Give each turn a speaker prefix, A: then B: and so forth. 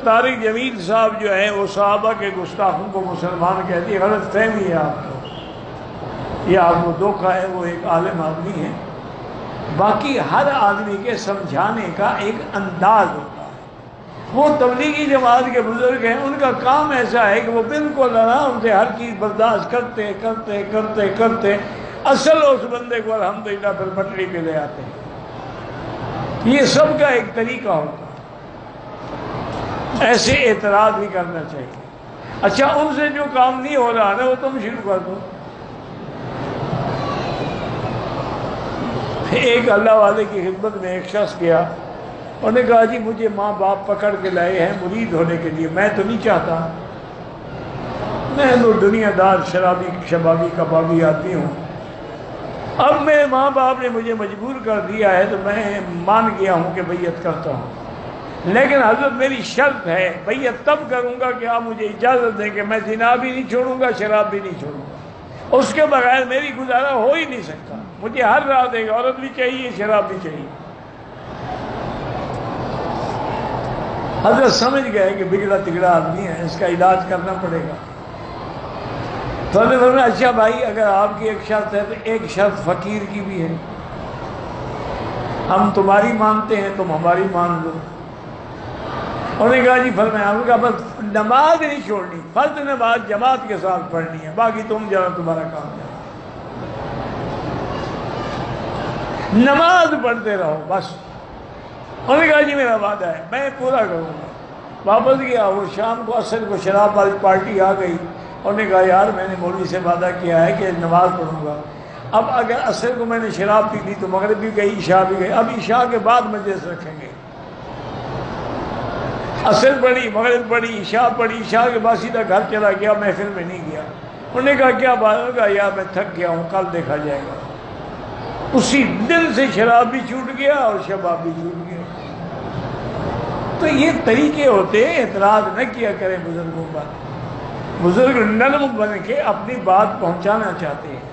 A: طارق جمیل صاحب جو ہیں وہ صحابہ کے گستاخوں کو مسلمان کہتی ہے، غلط فہمی ہے آپ کو، یہ آپ کو دھوکہ ہے، وہ ایک عالم آدمی ہے۔ باقی ہر آدمی کے سمجھانے کا ایک انداز ہوتا ہے۔ وہ تبلیغی جماعت کے بزرگ ہیں، ان کا کام ایسا ہے کہ وہ بالکل آرام سے ہر چیز برداشت کرتے کرتے کرتے کرتے اصل اس بندے کو الحمدللہ پھر پٹری پہ لے آتے ہیں۔ یہ سب کا ایک طریقہ ہوتا ہے، ایسے اعتراض بھی کرنا چاہیے۔ اچھا ان سے جو کام نہیں ہو رہا نا وہ تم شروع کر دو۔ ایک اللہ والے کی خدمت میں ایک شخص گیا، انہوں نے کہا جی مجھے ماں باپ پکڑ کے لائے ہیں مرید ہونے کے لیے، میں تو نہیں چاہتا، میں تو دنیا دار شرابی شبابی کبابی آدمی ہوں، اب میں ماں باپ نے مجھے مجبور کر دیا ہے تو میں مان گیا ہوں کہ بیعت کرتا ہوں، لیکن حضرت میری شرط ہے بیعت تب کروں گا کہ آپ مجھے اجازت دیں کہ میں زنا بھی نہیں چھوڑوں گا، شراب بھی نہیں چھوڑوں گا، اس کے بغیر میری گزارا ہو ہی نہیں سکتا، مجھے ہر رات ایک عورت بھی چاہیے، شراب بھی چاہیے۔ حضرت سمجھ گئے کہ بگڑا تگڑا آدمی ہے، اس کا علاج کرنا پڑے گا، تو حضرت فرمایا اچھا بھائی اگر آپ کی ایک شرط ہے تو ایک شرط فقیر کی بھی ہے، ہم تمہاری مانتے ہیں تم ہماری مان لو۔ انہوں نے کہا جی فرمایا، ہم نے کہا بس نماز نہیں چھوڑنی، فرض نماز جماعت کے ساتھ پڑھنی ہے، باقی تم جانا تمہارا کام ہے، نماز پڑھتے رہو بس۔ انہوں نے کہا جی میرا وعدہ ہے میں پورا کروں گا۔ واپس گیا، وہ شام کو عصر کو شراب والی پارٹی آ گئی، انہوں نے کہا یار میں نے مولوی سے وعدہ کیا ہے کہ نماز پڑھوں گا، اب اگر عصر کو میں نے شراب پی لی تو مغرب بھی گئی عشاء بھی گئی، اب عشاء کے بعد مجلس رکھیں گے۔ عصر پڑھی، مغرب پڑھی، عشاء پڑھی، عشاء کے بعد سیدھا گھر چلا گیا، محفل میں نہیں گیا۔ انہوں نے کہا کیا بات؟ انہوں نے کہا یار میں تھک گیا ہوں، کل دیکھا جائے گا۔ اسی دن سے شراب بھی چھوٹ گیا اور شباب بھی چھوٹ گیا۔ تو یہ طریقے ہوتے ہیں، اعتراض نہ کیا کریں بزرگوں پر، بزرگ نرم بن کے اپنی بات پہنچانا چاہتے ہیں۔